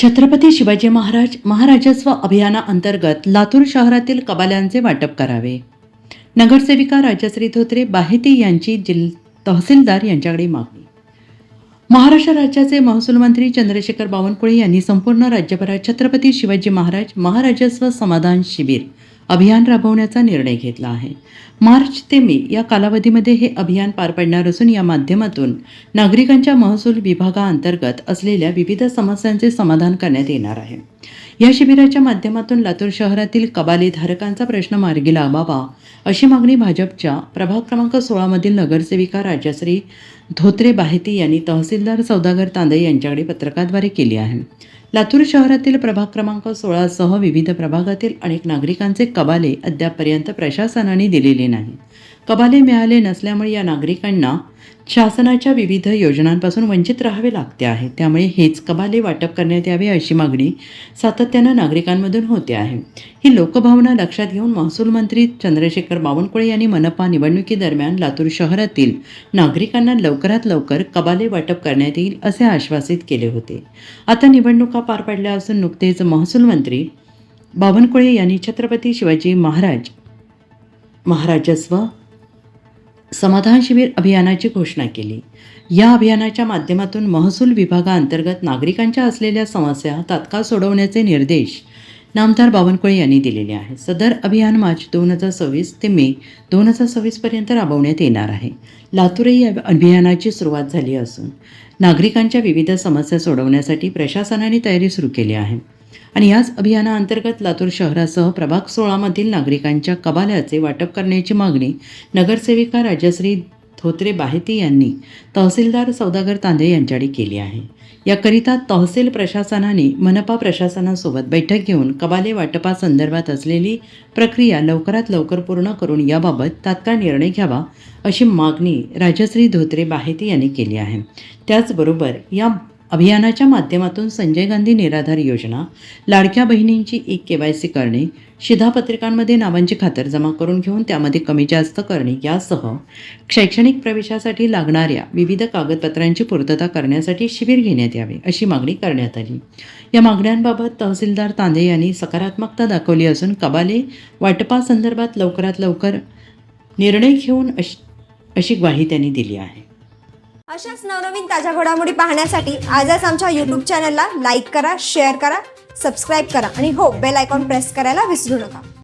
छत्रपती शिवाजी महाराज महाराजस्व अभियानाअंतर्गत लातूर शहरातील कबाल्यांचे वाटप करावे. नगरसेविका राजश्री धोत्रे बाहेती यांची तहसीलदार यांच्याकडे मागणी. महाराष्ट्र राज्याचे महसूल मंत्री चंद्रशेखर बावनकुळे यांनी संपूर्ण राज्यभरात छत्रपती शिवाजी महाराज महाराजस्व समाधान शिबिर अभियान राबवण्याचा निर्णय घेतला आहे. मार्च ते मे या कालावधीमध्ये हे अभियान पार पडणार असून या माध्यमातून नागरिकांच्या महसूल विभागाअंतर्गत असलेल्या विविध समस्यांचे समाधान करण्यात येणार आहे. या शिबिराच्या माध्यमातून लातूर शहरातील कबाले धारकांचा प्रश्न मार्गी लावावा अशी मागणी भाजपच्या प्रभाग क्रमांक 16 मधील नगरसेविका राजश्री धोत्रे बाहेती यांनी तहसीलदार सौदागर तांदे यांच्याकडे पत्रकाद्वारे केली आहे. लातूर शहरातील प्रभाग क्रमांक 16 सह विविध प्रभागातील अनेक नागरिकांचे कबाले अद्यापपर्यंत प्रशासनाने दिलेले नाही. कबाले मिळाले नसल्यामुळे या नागरिकांना शासनाच्या विविध योजनांपासून वंचित राहावे लागते आहे. त्यामुळे हेच कबाले वाटप करण्यात यावे अशी मागणी सातत्यानं नागरिकांमधून होते आहे. ही लोकभावना लक्षात घेऊन महसूल मंत्री चंद्रशेखर बावनकुळे यांनी मनपा निवडणुकीदरम्यान लातूर शहरातील नागरिकांना लवकरात लवकर कबाले वाटप करण्यात येईल असे आश्वासित केले होते. आता निवडणुका पार पडल्या असून नुकतेच महसूल मंत्री बावनकुळे यांनी छत्रपती शिवाजी महाराजस्व समाधान शिबिर अभियानाची घोषणा केली. या अभियानाच्या माध्यमातून महसूल विभागाअंतर्गत नागरिकांच्या असलेल्या समस्या तात्काळ सोडवण्याचे निर्देश नामदार बावनकुळे यांनी दिलेले आहेत. सदर अभियान मार्च 2026 ते मे 2026 पर्यंत राबवण्यात येणार आहे. लातूरही या अभियानाची सुरुवात झाली असून नागरिकांच्या विविध समस्या सोडवण्यासाठी प्रशासनाने तयारी सुरू केली आहे आणि याच अभियानाअंतर्गत लातूर शहरासह प्रभाग 16 मधील नागरिकांच्या कबाल्याचे वाटप करण्याची मागणी नगरसेविका राजश्री धोत्रे बाहेती यांनी तहसीलदार सौदागर तांदे यांच्याकडे केली आहे. याकरिता तहसील प्रशासनाने मनपा प्रशासनासोबत बैठक घेऊन कबाले वाटपासंदर्भात असलेली प्रक्रिया लवकरात लवकर पूर्ण करून याबाबत तात्काळ निर्णय घ्यावा अशी मागणी राजश्री धोत्रे बाहेती यांनी केली आहे. त्याचबरोबर या अभियानाच्या माध्यमातून संजय गांधी निराधार योजना, लाडक्या बहिणींची KYC करणे, शिधापत्रिकांमध्ये नावांची खातरजमा करून घेऊन त्यामध्ये कमी जास्त करणे यासह शैक्षणिक प्रवेशासाठी लागणाऱ्या विविध कागदपत्रांची पूर्तता करण्यासाठी शिबिर घेण्यात यावे अशी मागणी करण्यात आली. या मागण्यांबाबत तहसीलदार तांदे यांनी सकारात्मकता दाखवली असून कबाले वाटपासंदर्भात लवकरात लवकर निर्णय घेऊन अशी ग्वाही त्यांनी दिली आहे. अशाच नवनवीन ताज्या घडामोडी पाहण्यासाठी आजच आमच्या YouTube चॅनलला लाईक करा, शेअर करा, सबस्क्राईब करा आणि हो बेल आयकॉन प्रेस करायला विसरू नका.